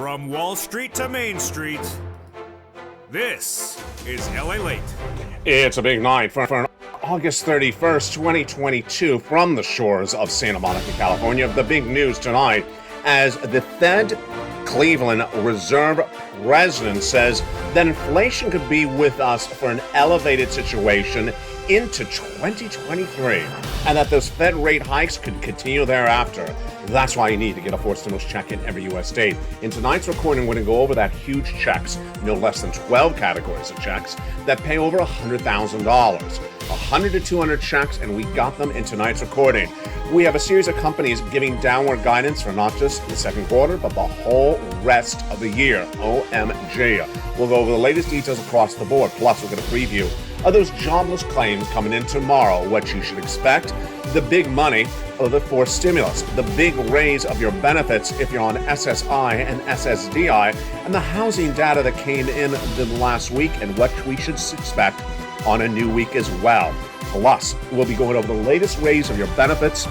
From Wall Street to Main Street, this is LALATE. It's a big night for an August 31st, 2022 from the shores of Santa Monica, California. The big news tonight as the Fed Cleveland Reserve President says that inflation could be with us for an elevated situation into 2023 and that those Fed rate hikes could continue thereafter. That's why you need to get a forced stimulus check in every U.S. state. In tonight's recording, we're going to go over that huge checks, no less than 12 categories of checks that pay over $100,000. 100 to 200 checks, and we got them in tonight's recording. We have a series of companies giving downward guidance for not just the second quarter, but the whole rest of the year. OMG. We'll go over the latest details across the board. Plus, we're going to preview of those jobless claims coming in tomorrow, what you should expect, the big money of the forced stimulus, the big raise of your benefits if you're on SSI and SSDI, and the housing data that came in the last week and what we should expect on a new week as well. Plus, we'll be going over the latest raise of your benefits,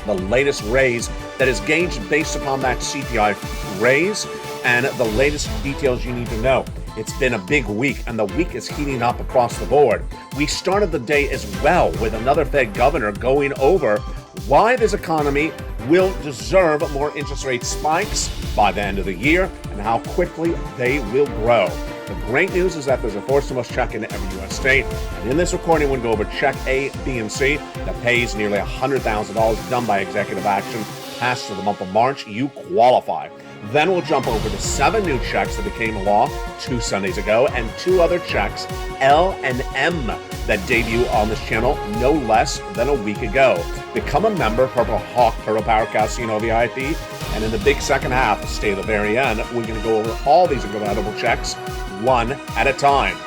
the latest raise that is gauged based upon that CPI raise, and the latest details you need to know. It's been a big week, and the week is heating up across the board. We started the day as well with another Fed governor going over why this economy will deserve more interest rate spikes by the end of the year and how quickly they will grow. The great news is that there's a forced stimulus check in every U.S. state. And in this recording, we'll go over check A, B, and C that pays nearly $100,000 done by executive action passed for the month of March. You qualify. Then we'll jump over to 7 new checks that became law 2 Sundays ago and 2 other checks, L and M, that debut on this channel no less than a week ago. Become a member, Purple Hawk, Purple Power Casino VIP, and in the big second half, stay at the very end, we're going to go over all these incredible checks one at a time.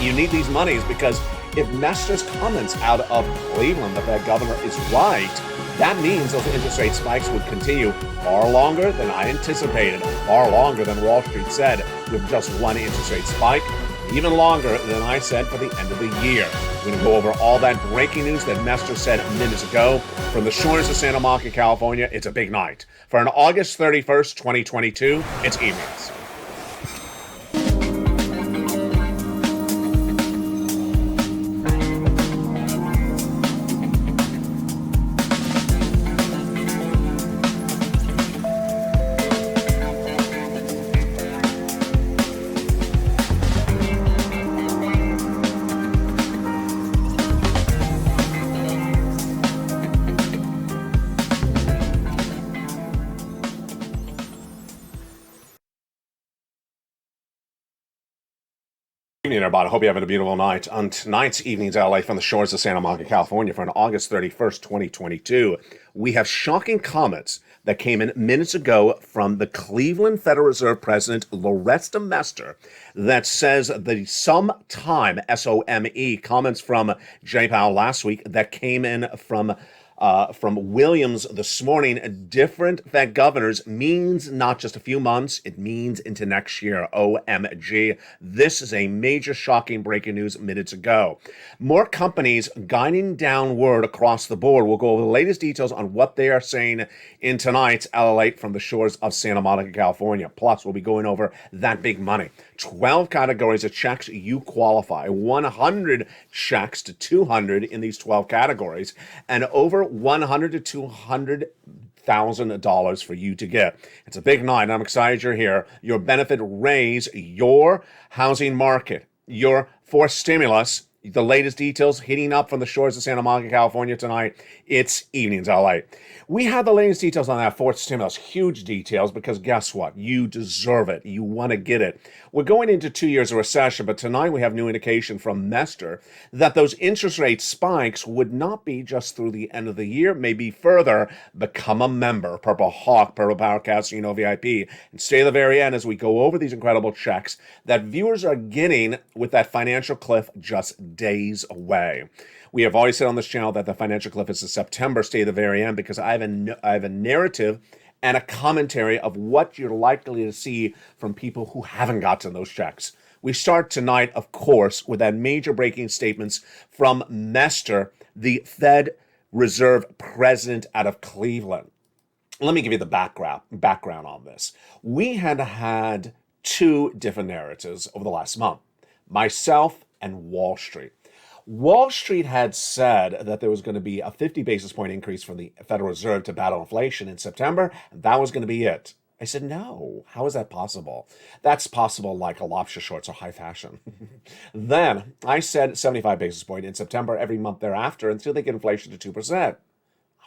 You need these monies because if Nestor's comments out of Cleveland, the Fed governor, is right, that means those interest rate spikes would continue far longer than I anticipated, far longer than Wall Street said with just one interest rate spike, even longer than I said for the end of the year. We're going to go over all that breaking news that Nestor said minutes ago. From the shores of Santa Monica, California, it's a big night. For an August 31st, 2022, it's evenings. Evening, everybody. I hope you're having a beautiful night. On tonight's Evenings LA from the shores of Santa Monica, California, for an August 31st, 2022, we have shocking comments that came in minutes ago from the Cleveland Federal Reserve President, Loretta Mester, that says the sometime, S-O-M-E, comments from Jay Powell last week that came in from Williams this morning, different Fed governors means not just a few months, it means into next year. OMG. This is a major shocking breaking news minutes ago. More companies guiding downward across the board. We'll go over the latest details on what they are saying in tonight's LALATE from the shores of Santa Monica, California. Plus, we'll be going over that big money. 12 categories of checks, you qualify. 100 checks to 200 in these 12 categories, and over $100 to $200,000 for you to get. It's a big night. I'm excited you're here. Your benefit raise, your housing market, your forced stimulus, the latest details hitting up from the shores of Santa Monica, California tonight. It's Evenings LA. We have the latest details on that forced stimulus, huge details, because guess what? You deserve it. You want to get it. We're going into 2 years of recession, but tonight we have new indication from Nestor that those interest rate spikes would not be just through the end of the year, maybe further. Become a member, Purple Hawk, Purple Power Casino VIP, and stay to the very end as we go over these incredible checks that viewers are getting with that financial cliff just days away. We have always said on this channel that the financial cliff is a September, stay at the very end, because I have a narrative and a commentary of what you're likely to see from people who haven't gotten those checks. We start tonight, of course, with that major breaking statements from Nestor, the Fed Reserve President out of Cleveland. let me give you the background on this. We had two different narratives over the last month, myself and Wall Street. Wall Street had said that there was going to be a 50 basis point increase from the Federal Reserve to battle inflation in September, and that was going to be it. I said, no, how is that possible? That's possible like a lobster shorts or high fashion. Then I said 75 basis point in September every month thereafter until they get inflation to 2%.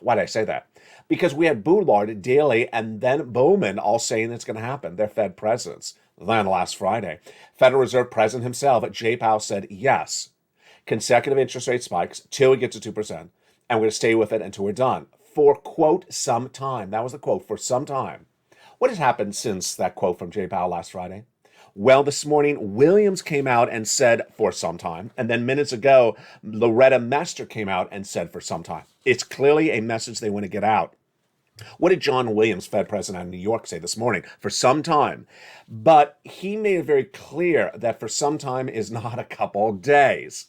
Why did I say that? Because we had Boulard, Daly, and then Bowman all saying it's going to happen. They're Fed presidents. Then last Friday, Federal Reserve President himself, Jay Powell, said yes. Consecutive interest rate spikes till we get to 2%, and we're going to stay with it until we're done. For, quote, some time. That was the quote, for some time. What has happened since that quote from Jay Powell last Friday? Well, this morning, Williams came out and said for some time. And then minutes ago, Loretta Mester came out and said for some time. It's clearly a message they want to get out. What did John Williams, Fed president of New York, say this morning? For some time. But he made it very clear that for some time is not a couple days.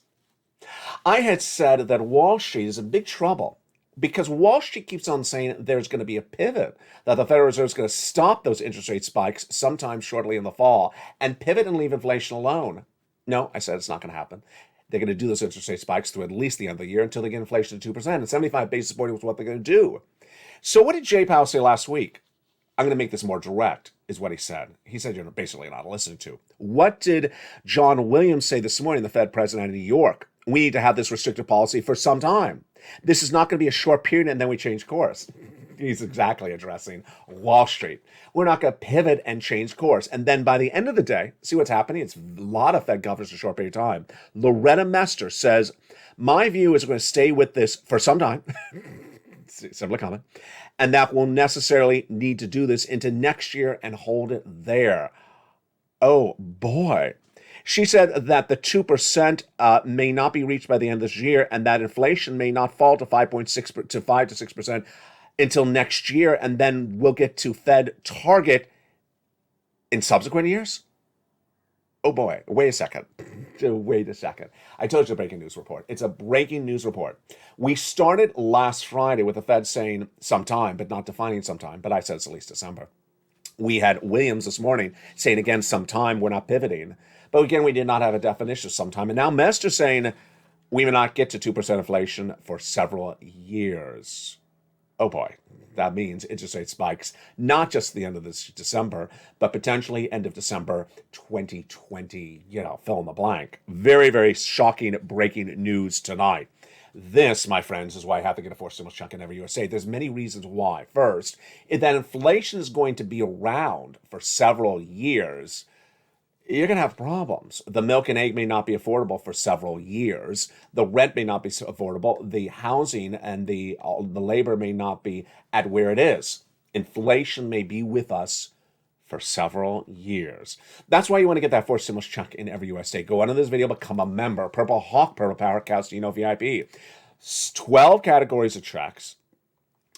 I had said that Wall Street is in big trouble because Wall Street keeps on saying there's going to be a pivot, that the Federal Reserve is going to stop those interest rate spikes sometime shortly in the fall and pivot and leave inflation alone. No, I said it's not going to happen. They're going to do those interest rate spikes through at least the end of the year until they get inflation to 2%. And 75 basis points was what they're going to do. So what did Jay Powell say last week? I'm going to make this more direct, is what he said. He said you're basically not listening to. What did John Williams say this morning, the Fed president of New York? We need to have this restrictive policy for some time. This is not going to be a short period and then we change course. He's exactly addressing Wall Street. We're not going to pivot and change course. And then by the end of the day, see what's happening? It's a lot of Fed governors in a short period of time. Loretta Mester says, my view is we're going to stay with this for some time. Similar comment. And that we'll necessarily need to do this into next year and hold it there. Oh, boy. She said that the 2% may not be reached by the end of this year and that inflation may not fall to 5.6 to 5 to 6% until next year. And then we'll get to Fed target in subsequent years. Oh, boy. Wait a second. Wait a second. I told you it's a breaking news report. It's a breaking news report. We started last Friday with the Fed saying sometime, but not defining sometime. But I said it's at least December. We had Williams this morning saying again sometime, we're not pivoting. But again, we did not have a definition of sometime. And now Mester saying we may not get to 2% inflation for several years. Oh boy, that means interest rate spikes, not just the end of this December, but potentially end of December 2020, fill in the blank. Very, very shocking breaking news tonight. This, my friends, is why I have to get a forced stimulus check in every USA. There's many reasons why. First, is that inflation is going to be around for several years. You're going to have problems. The milk and egg may not be affordable for several years. The rent may not be affordable. The housing and the labor may not be at where it is. Inflation may be with us for several years. That's why you want to get that forced stimulus check in every US state. Go under this video, become a member. Purple Hawk, Purple Power, Castino VIP. 12 categories of checks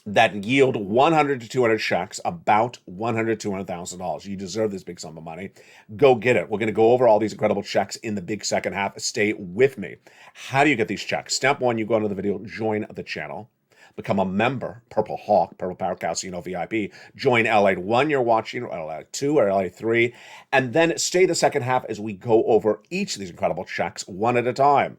that yield 100 to 200 checks, about $100,000 to $200,000. You deserve this big sum of money. Go get it. We're going to go over all these incredible checks in the big second half. Stay with me. How do you get these checks? Step one, you go into the video, join the channel, become a member, Purple Hawk, Purple Power Casino VIP, join LALATE 1 you're watching, or LALATE 2 or LALATE 3, and then stay the second half as we go over each of these incredible checks one at a time.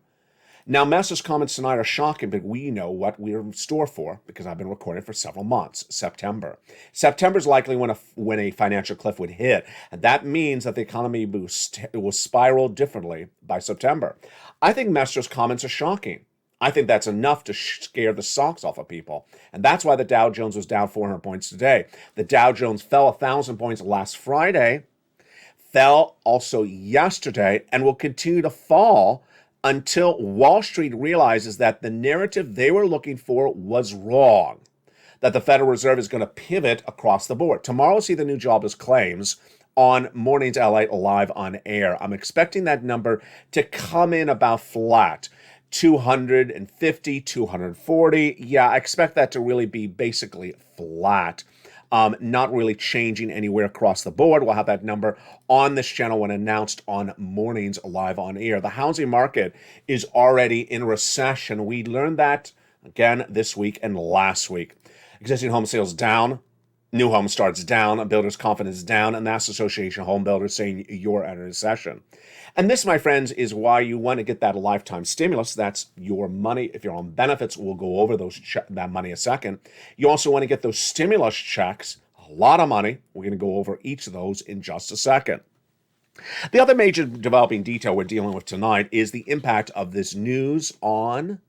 Now, Mester's comments tonight are shocking, but we know what we're in store for because I've been recording for several months. September. September is likely when a financial cliff would hit, and that means that the economy will spiral differently by September. I think Mester's comments are shocking. I think that's enough to scare the socks off of people, and that's why the Dow Jones was down 400 points today. The Dow Jones fell 1,000 points last Friday, fell also yesterday, and will continue to fall until Wall Street realizes that the narrative they were looking for was wrong, that the Federal Reserve is going to pivot across the board. Tomorrow, we'll see the new jobless claims on Mornings LA live on air. I'm expecting that number to come in about flat, 250, 240. Yeah, I expect that to really be basically flat. Not really changing anywhere across the board. We'll have that number on this channel when announced on Mornings live on air. The housing market is already in recession. We learned that again this week and last week. Existing home sales down New home starts down, builders' confidence down, and that's Association of Home Builders saying you're at a recession. And this, my friends, is why you want to get that lifetime stimulus. That's your money. If you're on benefits, we'll go over that money a second. You also want to get those stimulus checks, a lot of money. We're going to go over each of those in just a second. The other major developing detail we're dealing with tonight is the impact of this news on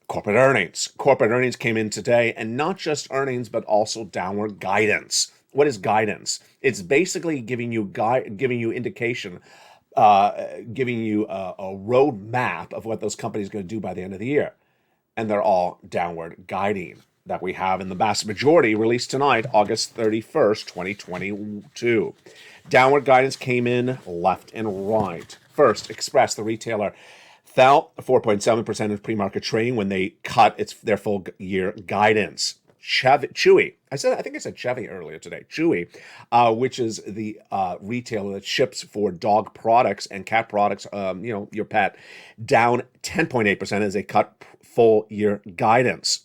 corporate earnings. Corporate earnings came in today, and not just earnings, but also downward guidance. What is guidance? It's basically giving you indication, giving you a roadmap of what those companies are going to do by the end of the year. And they're all downward guiding that we have in the vast majority released tonight, August 31st, 2022. Downward guidance came in left and right. First, Express, the retailer, fell 4.7% in pre-market trading when they cut their full year guidance. Chewy, I think I said Chevy earlier today. Chewy, which is the retailer that ships for dog products and cat products, your pet, down 10.8% as they cut full year guidance.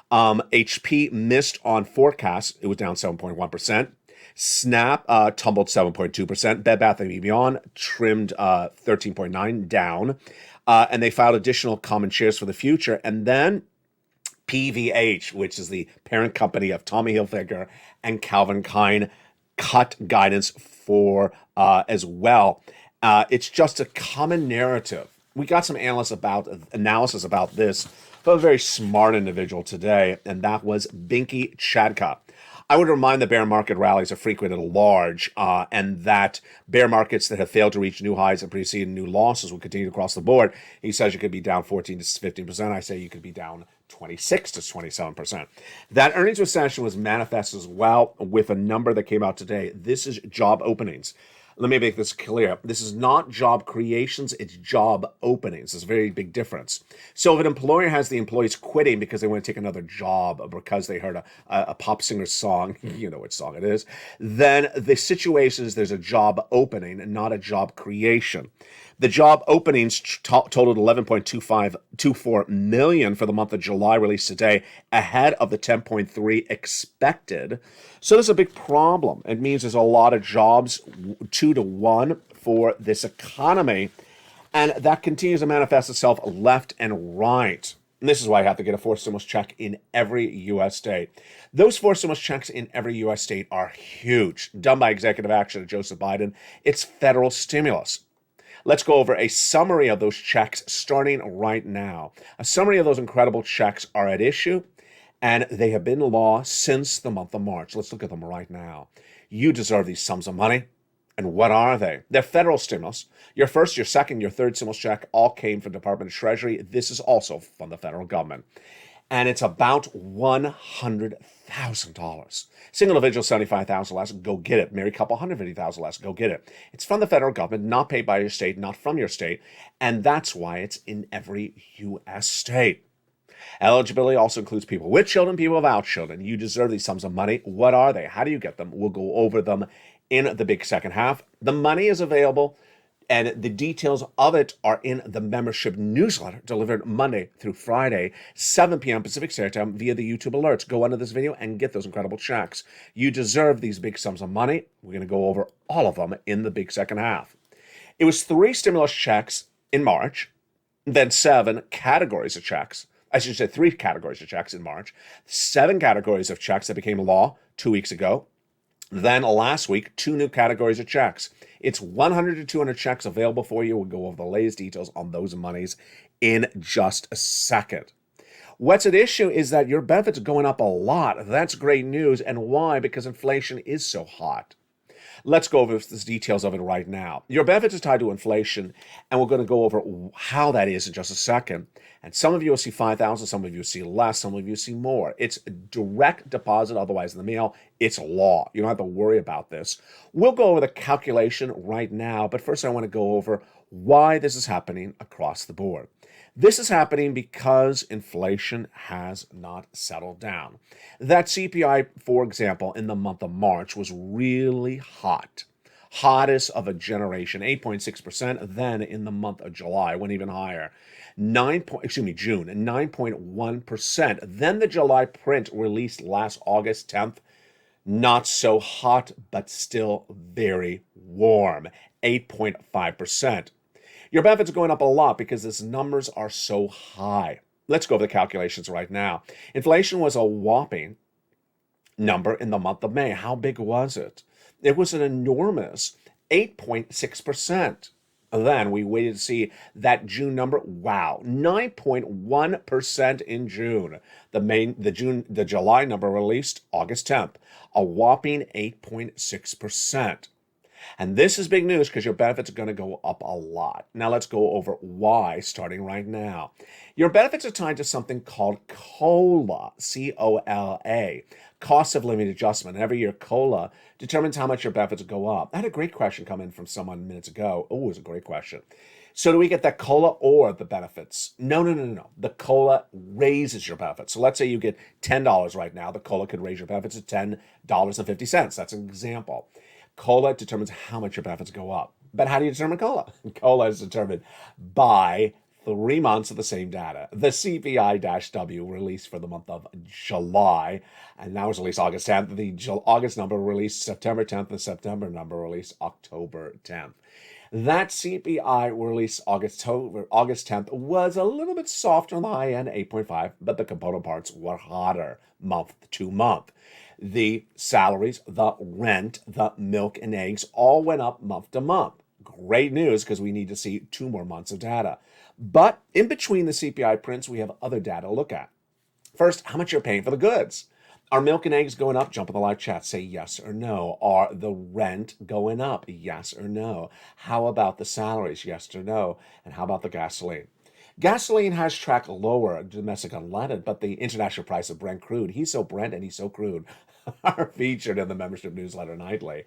HP missed on forecasts. It was down 7.1%. Snap tumbled 7.2%. Bed Bath & Beyond trimmed 13.9% down. And they filed additional common shares for the future. And then PVH, which is the parent company of Tommy Hilfiger and Calvin Klein, cut guidance for as well. It's just a common narrative. We got some analysis about this from a very smart individual today, and that was Binky Chadka. I would remind the bear market rallies are frequent and large, and that bear markets that have failed to reach new highs and preceding new losses will continue across the board. He says you could be down 14 to 15%. I say you could be down 26 to 27%. That earnings recession was manifest as well with a number that came out today. This is job openings. Let me make this clear. This is not job creations, it's job openings. There's a very big difference. So if an employer has the employees quitting because they want to take another job or because they heard a pop singer song, you know which song it is, then the situation is there's a job opening and not a job creation. The job openings totaled 11.24 million for the month of July, released today, ahead of the 10.3 expected. So there's a big problem. It means there's a lot of jobs, 2 to 1 for this economy, and that continues to manifest itself left and right. And this is why I have to get a forced stimulus check in every U.S. state. Those forced stimulus checks in every U.S. state are huge, done by executive action of Joseph Biden. It's federal stimulus. Let's go over a summary of those checks starting right now. A summary of those incredible checks are at issue, and they have been law since the month of March. Let's look at them right now. You deserve these sums of money. And what are they? They're federal stimulus. Your first, your second, your third stimulus check all came from the Department of Treasury. This is also from the federal government. And it's about $100,000. Single individual, $75,000 less, go get it. Married couple, $150,000 less, go get it. It's from the federal government, not paid by your state, not from your state, and that's why it's in every U.S. state. Eligibility also includes people with children, people without children. You deserve these sums of money. What are they? How do you get them? We'll go over them in the big second half. The money is available, and the details of it are in the membership newsletter delivered Monday through Friday, 7 p.m. Pacific Standard Time via the YouTube alerts. Go under this video and get those incredible checks. You deserve these big sums of money. We're going to go over all of them in the big second half. It was 3 stimulus checks in March, then 7 categories of checks. I should say 3 categories of checks in March, 7 categories of checks that became law 2 weeks ago. Then last week, 2 new categories of checks. It's 100 to 200 checks available for you. We'll go over the latest details on those monies in just a second. What's at issue is that your benefits are going up a lot. That's great news. And why? Because inflation is so hot. Let's go over the details of it right now. Your benefits is tied to inflation, and we're going to go over how that is in just a second. And some of you will see 5,000, some of you will see less, some of you will see more. It's a direct deposit, otherwise in the mail. It's law. You don't have to worry about this. We'll go over the calculation right now, but first I want to go over why this is happening across the board. This is happening because inflation has not settled down. That CPI, for example, in the month of March was really hot. Hottest of a generation, 8.6%. Then in the month of July, went even higher. June, 9.1%. Then the July print released last August 10th, Not so hot, but still very warm, 8.5%. Your benefits are going up a lot because these numbers are so high. Let's go over the calculations right now. Inflation was a whopping number in the month of May. How big was it? It was an enormous 8.6%. Then we waited to see that June number. Wow, 9.1% in June. The July number released August 10th, a whopping 8.6%. And this is big news because your benefits are going to go up a lot. Now let's go over why starting right now. Your benefits are tied to something called COLA, C-O-L-A, cost of living adjustment. Every year, COLA determines how much your benefits will go up. I had a great question come in from someone minutes ago. Oh, it was a great question. So do we get that COLA or the benefits? No. The COLA raises your benefits. So let's say you get $10 right now. The COLA could raise your benefits to $10.50. That's an example. COLA determines how much your benefits go up. But how do you determine COLA? COLA is determined by 3 months of the same data. The CPI-W released for the month of July, and now it's released August 10th. The August number released September 10th, the September number released October 10th. That CPI released August 10th was a little bit softer on the high end, 8.5, but the component parts were hotter month to month. The salaries, the rent, the milk and eggs all went up month to month. Great news because we need to see 2 more months of data. But in between the CPI prints, we have other data to look at. First, how much you're paying for the goods. Are milk and eggs going up? Jump in the live chat, say yes or no. Are the rent going up? Yes or no. How about the salaries? Yes or no. And how about the gasoline? Gasoline has tracked lower domestic unleaded, but the international price of Brent crude, he's so Brent and he's so crude, are featured in the membership newsletter nightly.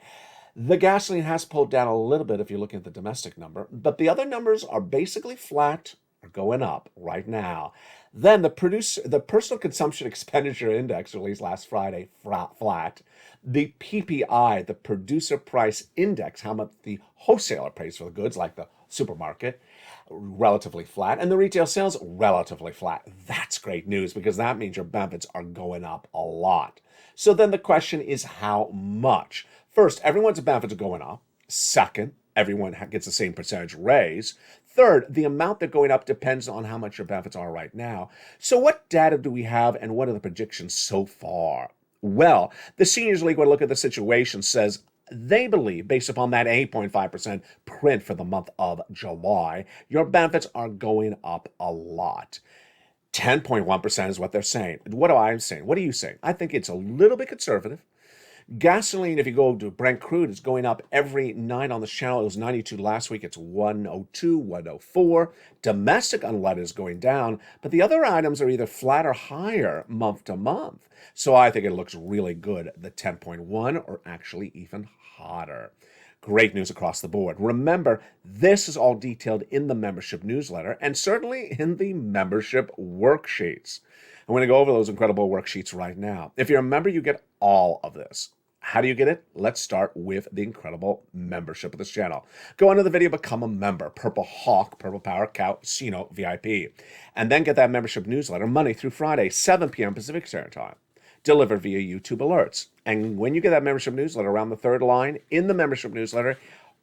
The gasoline has pulled down a little bit if you're looking at the domestic number, but the other numbers are basically flat or going up right now. Then the personal consumption expenditure index released last Friday, flat. The PPI, the producer price index, how much the wholesaler pays for the goods, like the supermarket, relatively flat, and the retail sales relatively flat. That's great news because that means your benefits are going up a lot. So then the question is how much? First, everyone's benefits are going up. Second, everyone gets the same percentage raise. Third, the amount they're going up depends on how much your benefits are right now. So what data do we have and what are the predictions so far? Well, the Seniors League, when I look at the situation, says they believe, based upon that 8.5% print for the month of July, your benefits are going up a lot. 10.1% is what they're saying. What am I saying? What are you saying? I think it's a little bit conservative. Gasoline, if you go to Brent crude, is going up every night on the channel. It was 92 last week. It's 102, 104. Domestic unleaded is going down, but the other items are either flat or higher month to month. So I think it looks really good, the 10.1, or actually even hotter. Great news across the board. Remember, this is all detailed in the membership newsletter and certainly in the membership worksheets. I'm going to go over those incredible worksheets right now. If you're a member, you get all of this. How do you get it? Let's start with the incredible membership of this channel. Go under the video, become a member. Purple Hawk, Purple Power, Casino VIP. And then get that membership newsletter Monday through Friday, 7 p.m. Pacific Standard Time, delivered via YouTube alerts. And when you get that membership newsletter, around the third line in the membership newsletter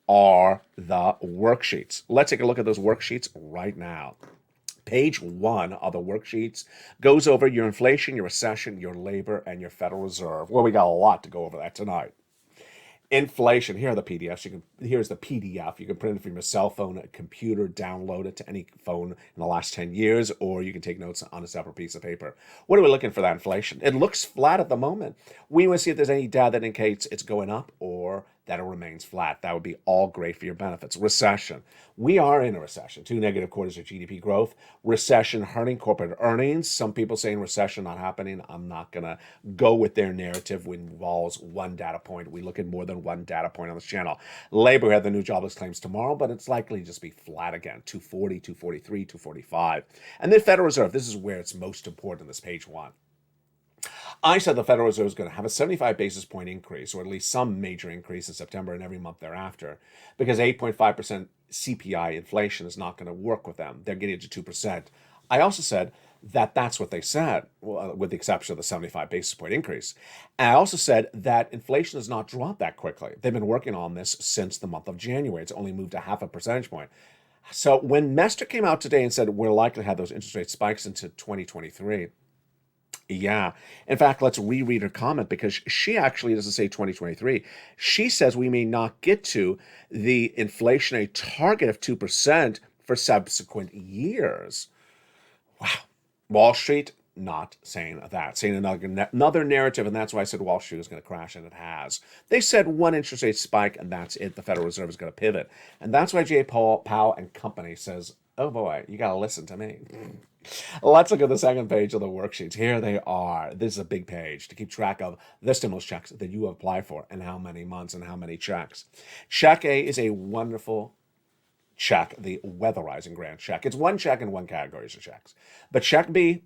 are the worksheets. Let's take a look at those worksheets right now. Page 1 of the worksheets goes over your inflation, your recession, your labor, and your Federal Reserve. Well, we got a lot to go over that tonight. Inflation. Here are the PDFs. Here's the PDF. You can print it from your cell phone, a computer, download it to any phone in the last 10 years, or you can take notes on a separate piece of paper. What are we looking for that inflation? It looks flat at the moment. We want to see if there's any data that indicates it's going up or that it remains flat. That would be all great for your benefits. Recession. We are in a recession. 2 negative quarters of GDP growth. Recession hurting corporate earnings. Some people saying recession not happening. I'm not going to go with their narrative which involves one data point. We look at more than one data point on this channel. Labor had the new jobless claims tomorrow, but it's likely to just be flat again. 240, 243, 245. And the Federal Reserve. This is where it's most important in this page 1. I said the Federal Reserve is going to have a 75 basis point increase, or at least some major increase in September and every month thereafter, because 8.5% CPI inflation is not going to work with them. They're getting to 2%. I also said that's what they said, with the exception of the 75 basis point increase. And I also said that inflation has not dropped that quickly. They've been working on this since the month of January. It's only moved a half a percentage point. So when Mester came out today and said we're likely to have those interest rate spikes into 2023, yeah. In fact, let's reread her comment because she actually doesn't say 2023. She says we may not get to the inflationary target of 2% for subsequent years. Wow. Wall Street not saying that, saying another narrative, and that's why I said Wall Street is going to crash, and it has. They said one interest rate spike, and that's it. The Federal Reserve is going to pivot, and that's why Jay Powell and company says, "Oh boy, you got to listen to me." Let's look at the second page of the worksheets. Here they are. This is a big page to keep track of the stimulus checks that you apply for and how many months and how many checks. Check A is a wonderful check, the weatherizing grant check. It's one check in one category of checks. But check B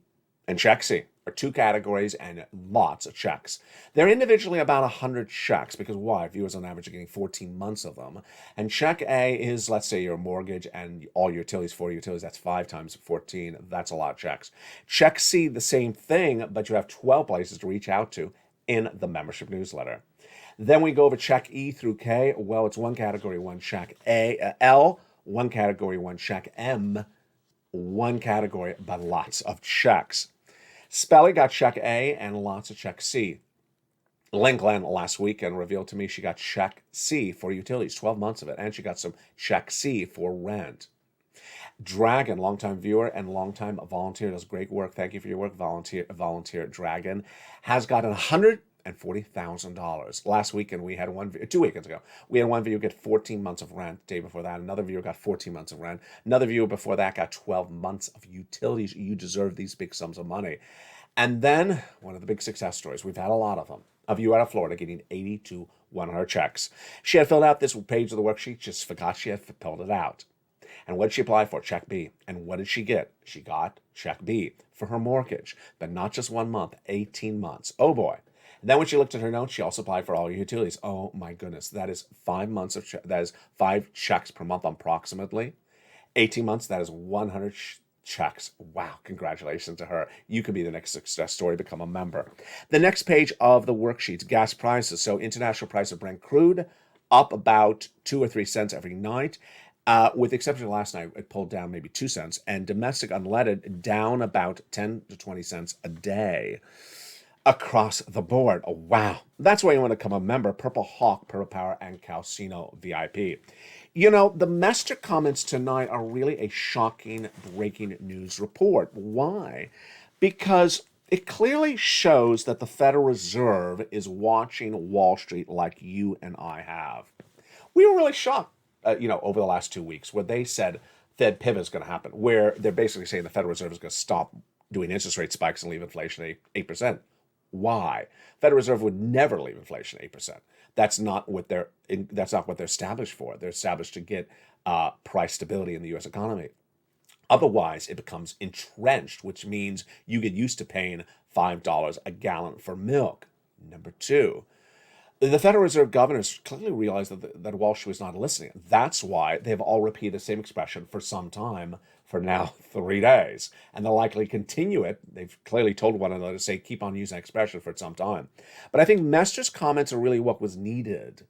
and check C are two categories and lots of checks. They're individually about 100 checks because why? Viewers on average are getting 14 months of them. And check A is, let's say, your mortgage and all your utilities, 4 utilities. That's 5 times 14. That's a lot of checks. Check C, the same thing, but you have 12 places to reach out to in the membership newsletter. Then we go over check E through K. Well, it's one category, one check. L, one category, one check. M, one category, but lots of checks. Spelly got check A and lots of check C. Lynn Glenn last weekend revealed to me she got check C for utilities, 12 months of it, and she got some check C for rent. Dragon, longtime viewer and longtime volunteer, does great work. Thank you for your work, volunteer Dragon, has gotten $140,000. Last weekend we had 2 weekends ago, we had one viewer get 14 months of rent. Day before that, another viewer got 14 months of rent. Another viewer before that got 12 months of utilities. You deserve these big sums of money. And then one of the big success stories, we've had a lot of them, a viewer out of Florida getting 80 to 100 checks. She had filled out this page of the worksheet, just forgot she had filled it out. And what did she apply for? Check B. And what did she get? She got check B for her mortgage, but not just 1 month, 18 months. Oh boy. And then when she looked at her notes, she also applied for all her utilities. Oh my goodness, that is 5 months of that is 5 checks per month approximately. 18 months, that is 100 checks. Wow, congratulations to her. You could be the next success story, become a member. The next page of the worksheets, gas prices. So international price of Brent crude up about 2 or 3 cents every night. With the exception of last night, it pulled down maybe 2 cents, and domestic unleaded down about 10 to 20 cents a day across the board. Oh, wow. That's why you want to become a member. Purple Hawk, Purple Power, and Calcino VIP. You know, the Mester comments tonight are really a shocking breaking news report. Why? Because it clearly shows that the Federal Reserve is watching Wall Street like you and I have. We were really shocked. Over the last 2 weeks, where they said Fed pivot is going to happen, where they're basically saying the Federal Reserve is going to stop doing interest rate spikes and leave inflation at 8%. Why? Federal Reserve would never leave inflation at 8%. That's not what they're established for. They're established to get price stability in the U.S. economy. Otherwise, it becomes entrenched, which means you get used to paying $5 a gallon for milk. Number two, the Federal Reserve governors clearly realized that Wall Street was not listening. That's why they've all repeated the same expression for some time, for now 3 days. And they'll likely continue it. They've clearly told one another to say, keep on using that expression for some time. But I think Mester's comments are really what was needed.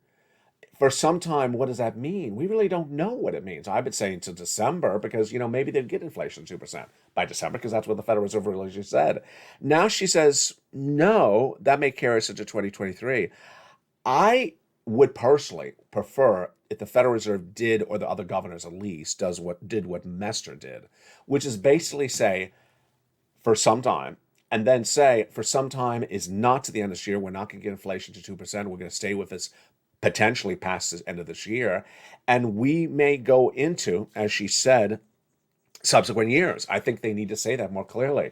For some time, what does that mean? We really don't know what it means. I've been saying to December because, maybe they'd get inflation 2% by December because that's what the Federal Reserve really said. Now she says, no, that may carry us into 2023. I would personally prefer if the Federal Reserve did, or the other governors at least, did what Mester did, which is basically say, for some time, and then say, for some time is not to the end of this year, we're not going to get inflation to 2%, we're going to stay with this potentially past the end of this year, and we may go into, as she said, subsequent years. I think they need to say that more clearly.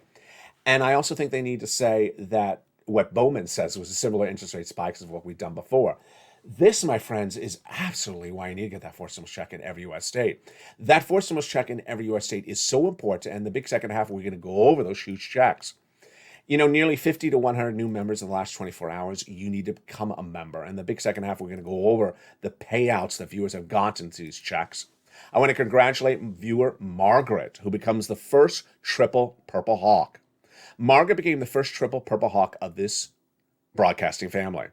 And I also think they need to say that what Bowman says was a similar interest rate spikes of what we've done before. This, my friends, is absolutely why you need to get that forced stimulus check in every U.S. state. That forced stimulus check in every U.S. state is so important, and the big second half, we're going to go over those huge checks. Nearly 50 to 100 new members in the last 24 hours. You need to become a member. And the big second half, we're going to go over the payouts that viewers have gotten to these checks. I want to congratulate viewer Margaret, who becomes the first triple Purple Hawk. Margaret became the first triple Purple Hawk of this broadcasting family.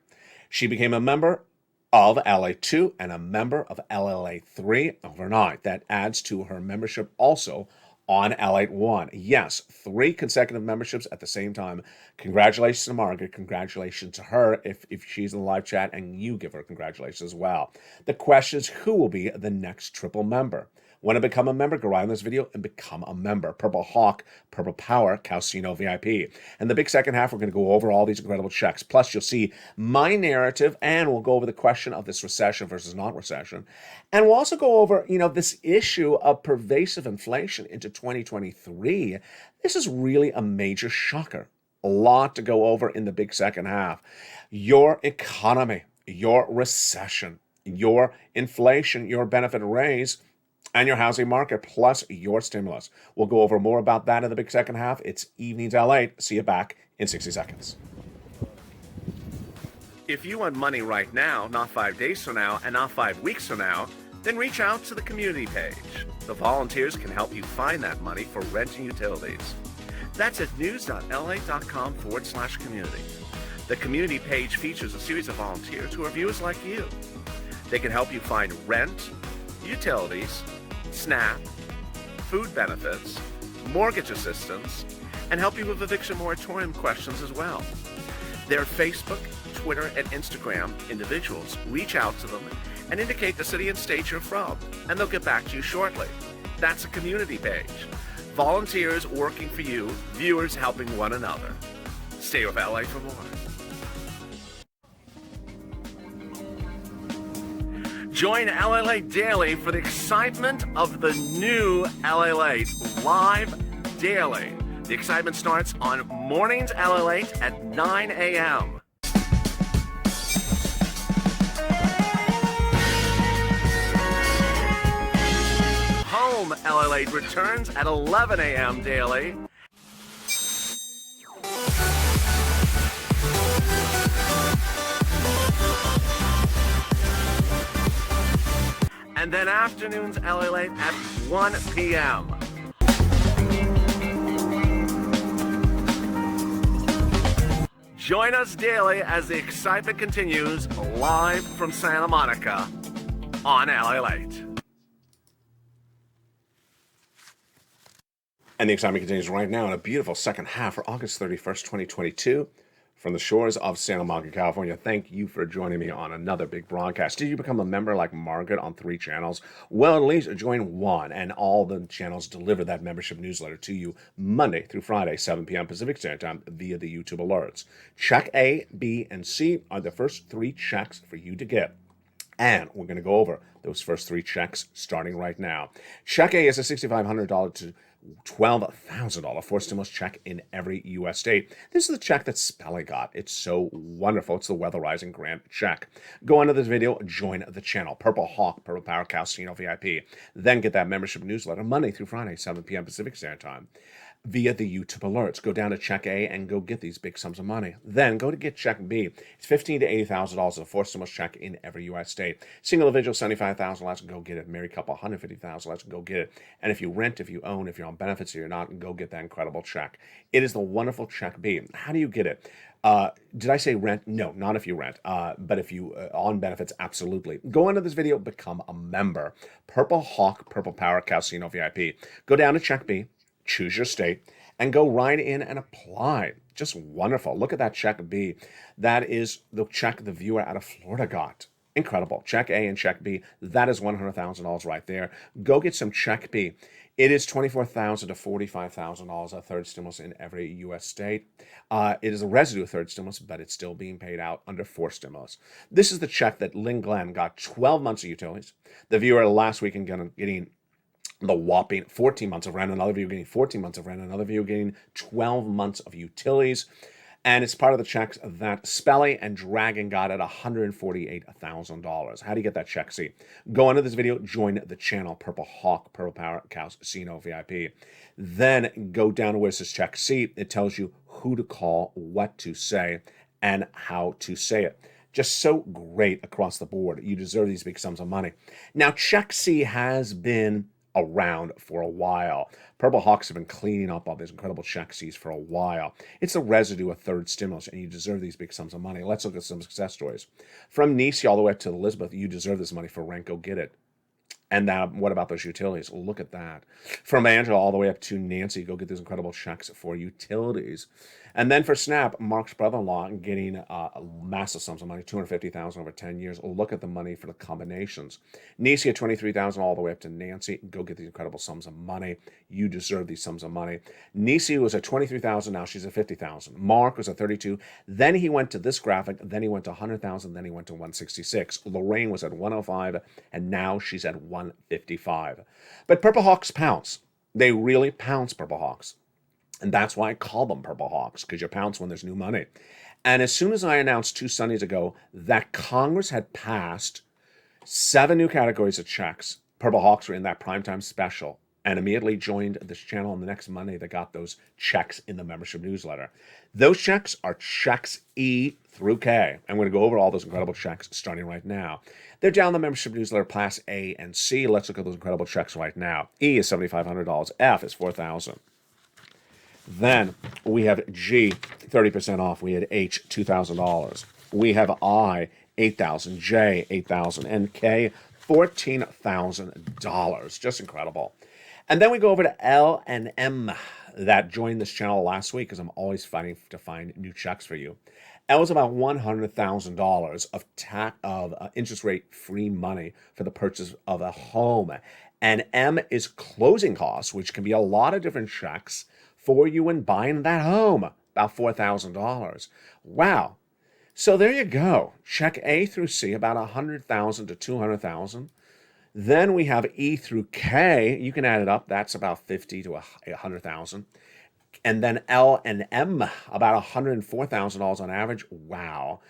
She became a member of LA2 and a member of LALATE overnight. That adds to her membership also on LALATE1. Yes, 3 consecutive memberships at the same time. Congratulations to Margaret. Congratulations to her if she's in the live chat, and you give her congratulations as well. The question is, who will be the next triple member? Want to become a member? Go right on this video and become a member. Purple Hawk, Purple Power, Calcino VIP. And the big second half, we're going to go over all these incredible checks. Plus, you'll see my narrative, and we'll go over the question of this recession versus not recession. And we'll also go over, this issue of pervasive inflation into 2023. This is really a major shocker. A lot to go over in the big second half. Your economy, your recession, your inflation, your benefit raise, and your housing market, plus your stimulus. We'll go over more about that in the big second half. It's Evenings LA. See you back in 60 seconds. If you want money right now, not 5 days from now, and not 5 weeks from now, then reach out to the community page. The volunteers can help you find that money for rent and utilities. That's at news.la.com/community. The community page features a series of volunteers who are viewers like you. They can help you find rent, utilities, SNAP, food benefits, mortgage assistance, and help you with eviction moratorium questions as well. Their Facebook, Twitter, and Instagram individuals reach out to them and indicate the city and state you're from, and they'll get back to you shortly. That's a community page. Volunteers working for you, viewers helping one another. Stay with LA for more. Join LALATE Daily for the excitement of the new LALATE live daily. The excitement starts on mornings LALATE at 9 a.m. Home LALATE returns at 11 a.m. daily. And then afternoons LALATE at 1 p.m. Join us daily as the excitement continues live from Santa Monica on LALATE. And the excitement continues right now in a beautiful second half for August 31st, 2022. From the shores of Santa Monica, California, thank you for joining me on another big broadcast. Did you become a member like Margaret on 3 channels? Well, at least join 1, and all the channels deliver that membership newsletter to you Monday through Friday, 7 p.m. Pacific Standard Time via the YouTube alerts. Check A, B, and C are the first 3 checks for you to get. And we're going to go over those first 3 checks starting right now. Check A is a $6,500 to $12,000 forced stimulus check in every U.S. state. This is the check that Spelly got. It's so wonderful. It's the Weatherizing Grant check. Go under this video, join the channel. Purple Hawk, Purple Power, Calcino VIP. Then get that membership newsletter Monday through Friday, 7 p.m. Pacific Standard Time via the YouTube alerts. Go down to check A and go get these big sums of money. Then go to get check B. It's $15,000 to $80,000 of a forced stimulus check in every U.S. state. Single individual, $75,000, let's go get it. Married couple, $150,000, let's go get it. And if you rent, if you own, if you're on benefits or you're not, go get that incredible check. It is the wonderful check B. How do you get it? Did I say rent? No, not if you rent. But if you on benefits, absolutely. Go into this video, become a member. Purple Hawk, Purple Power, Calcino VIP. Go down to check B. Choose your state, and go right in and apply. Just wonderful. Look at that check B. That is the check the viewer out of Florida got. Incredible. Check A and check B. That is $100,000 right there. Go get some check B. It is $24,000 to $45,000 a third stimulus in every U.S. state. It is a residue third stimulus, but it's still being paid out under 4 stimulus. This is the check that Lynn Glenn got 12 months of utilities. The viewer last week getting the whopping 14 months of rent, another viewer getting 14 months of rent, another viewer getting 12 months of utilities. And it's part of the checks that Spelly and Dragon got at $148,000. How do you get that check? See, go under this video, join the channel, Purple Hawk, Purple Power, Casino VIP. Then go down to where it says check C. It tells you who to call, what to say, and how to say it. Just so great across the board. You deserve these big sums of money. Now, Check C has been around for a while. Purple Hawks have been cleaning up all these incredible Check C's for a while. It's a residue of third stimulus, and you deserve these big sums of money. Let's look at some success stories. From Nisi all the way up to Elizabeth, you deserve this money for rent. Go get it. And what about those utilities? Look at that. From Angela all the way up to Nancy, go get these incredible checks for utilities. And then for Snap, Mark's brother-in-law getting massive sums of money, $250,000 over 10 years. Look at the money for the combinations. Nisi at $23,000 all the way up to Nancy. Go get these incredible sums of money. You deserve these sums of money. Nisi was at $23,000. Now she's at $50,000. Mark was at $32,000. Then he went to this graphic. Then he went to $100,000. Then he went to $166,000. Lorraine was at $105,000, and now she's at $155,000. But Purple Hawks pounce. They really pounce, Purple Hawks. And that's why I call them Purple Hawks, because you pounce when there's new money. And as soon as I announced 2 Sundays ago that Congress had passed 7 new categories of checks, Purple Hawks were in that primetime special and immediately joined this channel on the next Monday that got those checks in the membership newsletter. Those checks are checks E through K. I'm going to go over all those incredible checks starting right now. They're down the membership newsletter class A and C. Let's look at those incredible checks right now. E is $7,500. F is $4,000. Then we have G, 30% off. We had H, $2,000. We have I, $8,000. J, $8,000. And K, $14,000. Just incredible. And then we go over to L and M that joined this channel last week, because I'm always fighting to find new checks for you. L is about $100,000 of interest rate free money for the purchase of a home. And M is closing costs, which can be a lot of different checks for you in buying that home, about $4,000. Wow. So there you go. Check A through C, about $100,000 to $200,000. Then we have E through K. You can add it up. That's about $50,000 to $100,000. And then L and M, about $104,000 on average. Wow.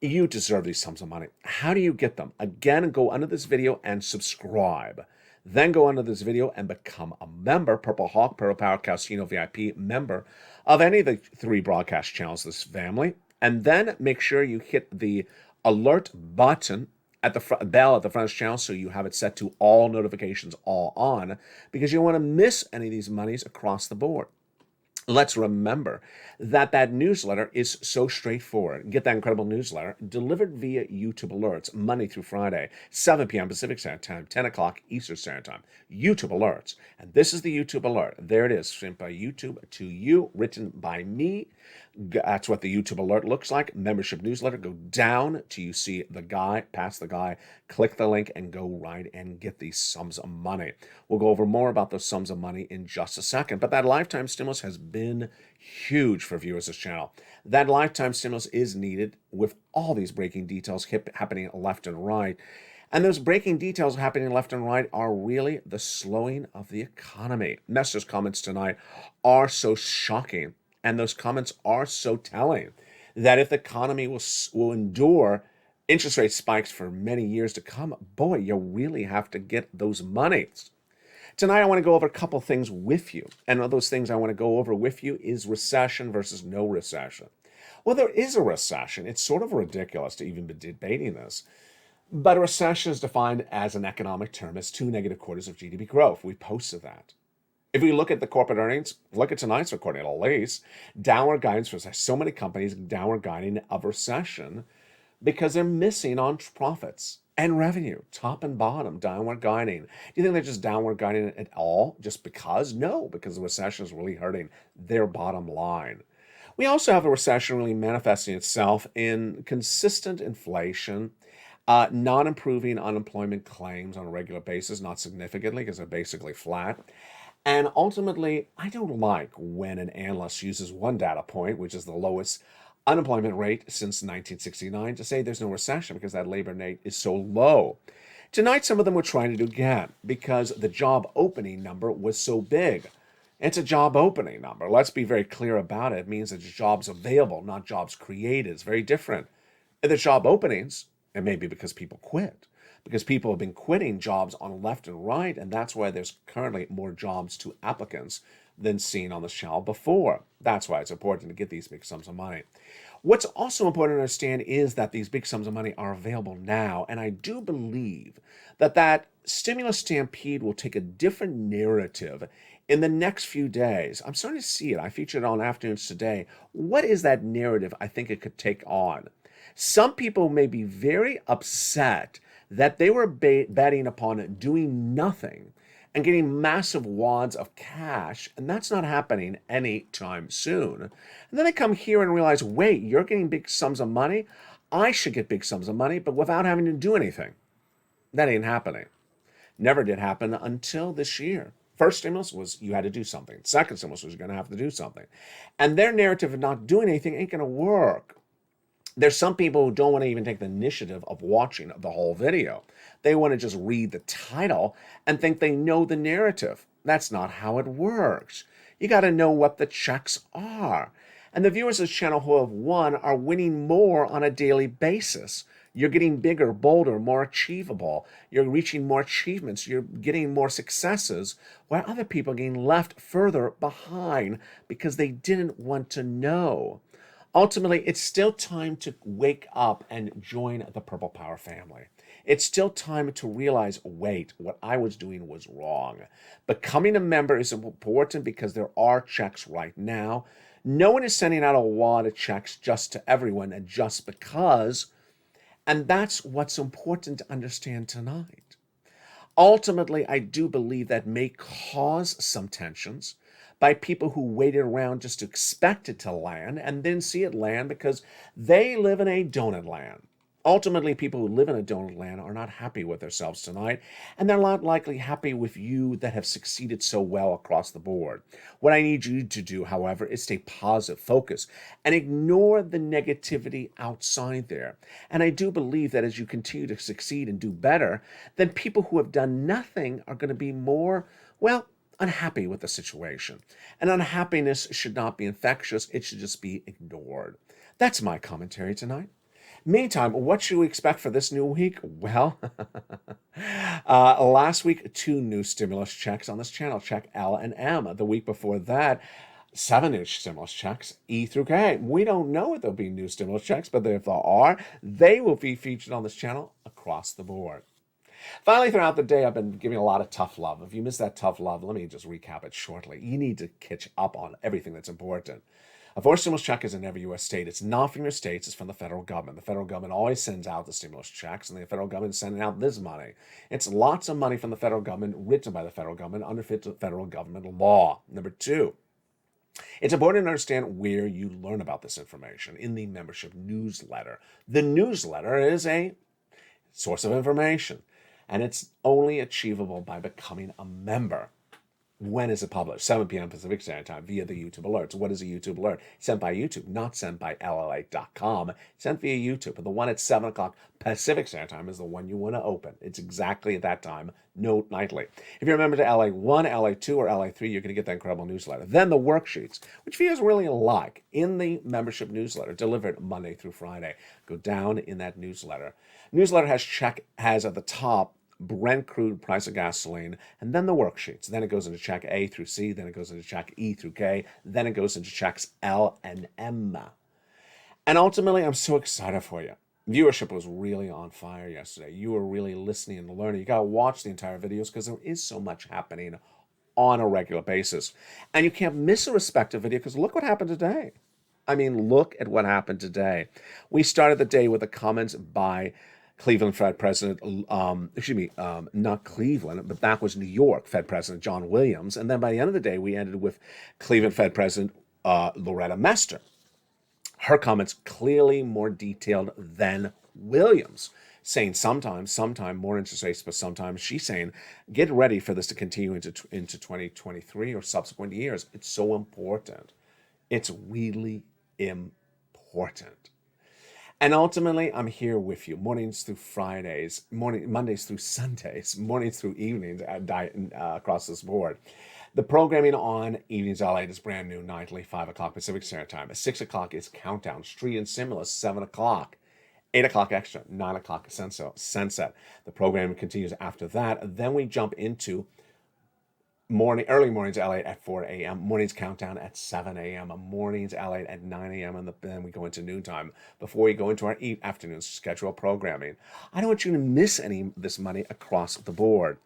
You deserve these sums of money. How do you get them? Again, go under this video and subscribe. Then go under this video and become a member, Purple Hawk, Purple Power Casino VIP member of any of the 3 broadcast channels, this family. And then make sure you hit the alert button at the bell at the front of this channel so you have it set to all notifications, all on, because you don't want to miss any of these monies across the board. Let's remember that newsletter is so straightforward. Get that incredible newsletter delivered via YouTube alerts Monday through Friday, 7 p.m. Pacific Standard Time, 10 o'clock Eastern Standard Time. YouTube alerts. And this is the YouTube alert. There it is, sent by YouTube to you, written by me. That's what the YouTube alert looks like. Membership newsletter. Go down till you see the guy, past the guy, click the link and go right and get these sums of money. We'll go over more about those sums of money in just a second. But that lifetime stimulus has been huge for viewers of this channel. That lifetime stimulus is needed with all these breaking details happening left and right. And those breaking details happening left and right are really the slowing of the economy. Messer's comments tonight are so shocking. And those comments are so telling that if the economy will endure interest rate spikes for many years to come, boy, you really have to get those monies. Tonight, I want to go over a couple things with you. And one of those things I want to go over with you is recession versus no recession. Well, there is a recession. It's sort of ridiculous to even be debating this. But a recession is defined as an economic term as 2 negative quarters of GDP growth. We posted that. If we look at the corporate earnings, look at tonight's recording at least, downward guidance for so many companies, downward guiding of recession because they're missing on profits and revenue, top and bottom, downward guiding. Do you think they're just downward guiding at all just because? No, because the recession is really hurting their bottom line. We also have a recession really manifesting itself in consistent inflation, non-improving unemployment claims on a regular basis, not significantly because they're basically flat. And ultimately, I don't like when an analyst uses one data point, which is the lowest unemployment rate since 1969, to say there's no recession because that labor rate is so low. Tonight, some of them were trying to do again because the job opening number was so big. It's a job opening number. Let's be very clear about it. It means that jobs available, not jobs created. It's very different. If the job openings, it may be because people quit. Because people have been quitting jobs on left and right, and that's why there's currently more jobs to applicants than seen on the channel before. That's why it's important to get these big sums of money. What's also important to understand is that these big sums of money are available now, and I do believe that that stimulus stampede will take a different narrative in the next few days. I'm starting to see it. I featured it on Afternoons Today. What is that narrative I think it could take on? Some people may be very upset that they were betting upon doing nothing and getting massive wads of cash, and that's not happening anytime soon. And then they come here and realize, wait, you're getting big sums of money? I should get big sums of money, but without having to do anything. That ain't happening. Never did happen until this year. First stimulus was you had to do something. Second stimulus was you're going to have to do something. And their narrative of not doing anything ain't going to work. There's some people who don't want to even take the initiative of watching the whole video. They want to just read the title and think they know the narrative. That's not how it works. You got to know what the checks are. And the viewers of this channel who have won are winning more on a daily basis. You're getting bigger, bolder, more achievable. You're reaching more achievements. You're getting more successes, while other people are getting left further behind because they didn't want to know. Ultimately, it's still time to wake up and join the Purple Power family. It's still time to realize, wait, what I was doing was wrong. Becoming a member is important because there are checks right now. No one is sending out a wad of checks just to everyone and just because. And that's what's important to understand tonight. Ultimately, I do believe that may cause some tensions by people who waited around just to expect it to land and then see it land because they live in a donut land. Ultimately, people who live in a donut land are not happy with themselves tonight, and they're not likely happy with you that have succeeded so well across the board. What I need you to do, however, is stay positive, focus, and ignore the negativity outside there. And I do believe that as you continue to succeed and do better, then people who have done nothing are going to be more, well, unhappy with the situation. And unhappiness should not be infectious. It should just be ignored. That's my commentary tonight. Meantime, what should we expect for this new week? Well, last week, 2 new stimulus checks on this channel, check L and M. The week before that, 7-inch stimulus checks, E through K. We don't know if there'll be new stimulus checks, but if there are, they will be featured on this channel across the board. Finally, throughout the day, I've been giving a lot of tough love. If you missed that tough love, let me just recap it shortly. You need to catch up on everything that's important. A forced stimulus check is in every U.S. state. It's not from your states. It's from the federal government. The federal government always sends out the stimulus checks, and the federal government is sending out this money. It's lots of money from the federal government, written by the federal government, under federal government law. Number 2, it's important to understand where you learn about this information in the membership newsletter. The newsletter is a source of information, and it's only achievable by becoming a member. When is it published? 7 p.m. Pacific Standard Time via the YouTube alerts. What is a YouTube alert? Sent by YouTube, not sent by LALATE.com. Sent via YouTube. But the one at 7 o'clock Pacific Standard Time is the one you want to open. It's exactly at that time, no nightly. If you're a member to LA1, LA2, or LA3, you're going to get that incredible newsletter. Then the worksheets, which viewers really like, in the membership newsletter, delivered Monday through Friday. Go down in that newsletter. Newsletter has at the top Brent crude, price of gasoline, and then the worksheets. Then it goes into check A through C, then it goes into check E through K, then it goes into checks L and M. And ultimately, I'm so excited for you. Viewership was really on fire yesterday. You were really listening and learning. You got to watch the entire videos because there is so much happening on a regular basis. And you can't miss a respective video because look what happened today. I mean, look at what happened today. We started the day with the comments by Cleveland Fed President, not Cleveland, but that was New York Fed President John Williams. And then by the end of the day, we ended with Cleveland Fed President Loretta Mester. Her comments clearly more detailed than Williams, saying sometime more interest rates, but sometimes she's saying, get ready for this to continue into 2023 or subsequent years. It's so important. It's really important. And ultimately, I'm here with you mornings through Fridays, Mondays through Sundays, mornings through evenings across this board. The programming on Evenings LALATE is brand new nightly, 5 o'clock Pacific Standard Time. At 6 o'clock is Countdown, Street and Stimulus, 7 o'clock. 8 o'clock Extra, 9 o'clock Sunset. The programming continues after that. Then we jump into Early mornings LATE at 4 a.m., mornings countdown at 7 a.m., mornings LATE at 9 a.m., and then we go into noontime before we go into our afternoon schedule programming. I don't want you to miss any of this money across the board.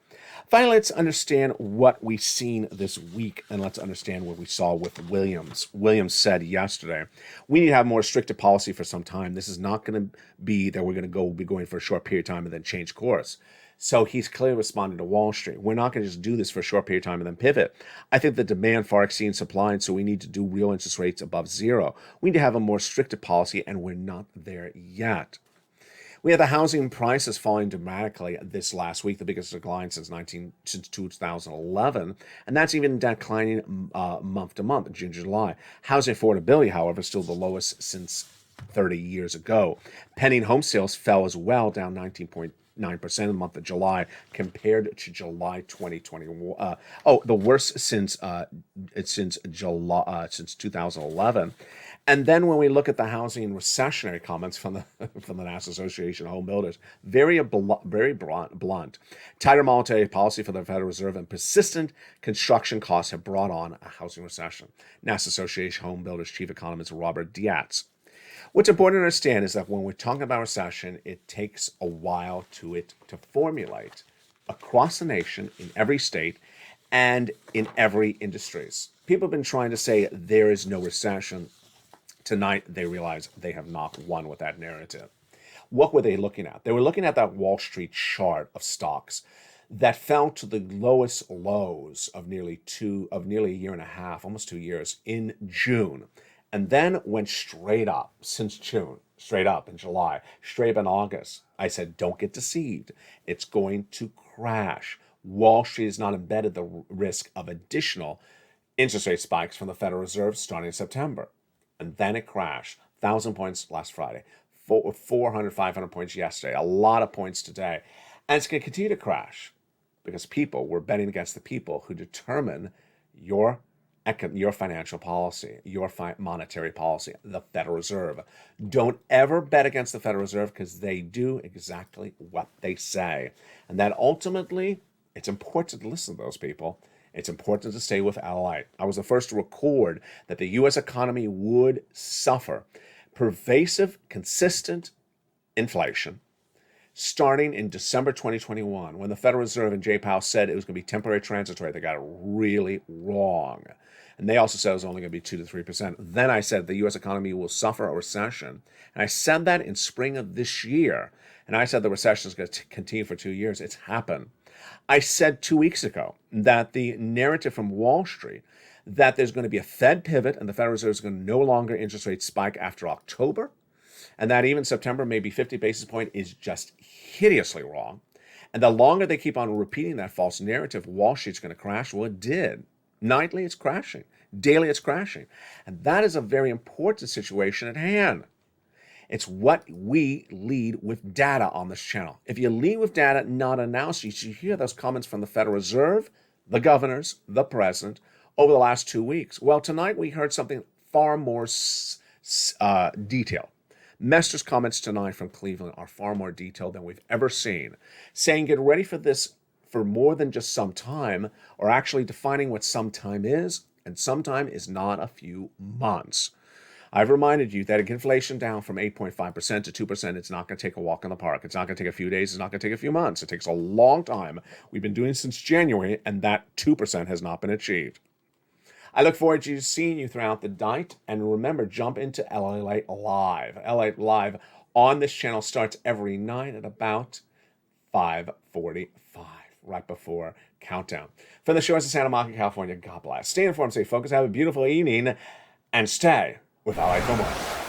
Finally, let's understand what we've seen this week, and let's understand what we saw with Williams. Williams said yesterday, we need to have more restrictive policy for some time. This is not going to be that we're going to be going for a short period of time and then change course. So he's clearly responding to Wall Street. We're not going to just do this for a short period of time and then pivot. I think the demand far exceeds supply, and so we need to do real interest rates above zero. We need to have a more restrictive policy, and we're not there yet. We have the housing prices falling dramatically this last week, the biggest decline since 2011, and that's even declining month to month, June, July. Housing affordability, however, is still the lowest since 30 years ago. Pending home sales fell as well, down 19.9% in the month of July compared to July 2021. The worst since July since 2011. And then when we look at the housing recessionary comments from the National Association of Home Builders, very blunt. Tighter monetary policy for the Federal Reserve and persistent construction costs have brought on a housing recession. National Association of Home Builders Chief Economist Robert Dietz. What's important to understand is that when we're talking about recession, it takes a while to formulate across the nation, in every state, and in every industries. People have been trying to say there is no recession. Tonight, they realize they have not won with that narrative. What were they looking at? They were looking at that Wall Street chart of stocks that fell to the lowest lows of nearly a year and a half, almost 2 years, in June, and then went straight up since June, straight up in July, straight up in August. I said, don't get deceived. It's going to crash. Wall Street has not embedded the risk of additional interest rate spikes from the Federal Reserve starting in September. And then it crashed. 1,000 points last Friday, 400, 500 points yesterday, a lot of points today. And it's going to continue to crash because we're betting against the people who determine your financial policy, your monetary policy, the Federal Reserve. Don't ever bet against the Federal Reserve because they do exactly what they say. And that ultimately, it's important to listen to those people. It's important to stay with LALATE. I was the first to record that the U.S. economy would suffer pervasive, consistent inflation starting in December 2021, when the Federal Reserve and Jay Powell said it was going to be temporary transitory. They got it really wrong. And they also said it was only going to be 2 to 3%. Then I said the U.S. economy will suffer a recession. And I said that in spring of this year. And I said the recession is going to continue for 2 years. It's happened. I said 2 weeks ago that the narrative from Wall Street that there's going to be a Fed pivot and the Federal Reserve is going to no longer interest rate spike after October, and that even September, maybe 50 basis point, is just hideously wrong. And the longer they keep on repeating that false narrative, Wall Street's going to crash. Well, it did. Nightly, it's crashing. Daily, it's crashing. And that is a very important situation at hand. It's what we lead with data on this channel. If you lead with data, not analysis, you hear those comments from the Federal Reserve, the governors, the president, over the last 2 weeks. Well, tonight we heard something far more detailed. Mester's comments tonight from Cleveland are far more detailed than we've ever seen, saying get ready for this for more than just some time, or actually defining what some time is, and some time is not a few months. I've reminded you that inflation down from 8.5% to 2%, it's not going to take a walk in the park. It's not going to take a few days. It's not going to take a few months. It takes a long time. We've been doing it since January, and that 2% has not been achieved. I look forward to seeing you throughout the night. And remember, jump into LALATE Live. LALATE Live on this channel starts every night at about 5:45, right before countdown. From the shores of Santa Monica, California, God bless. Stay informed, stay focused, have a beautiful evening, and stay with LALATE for more.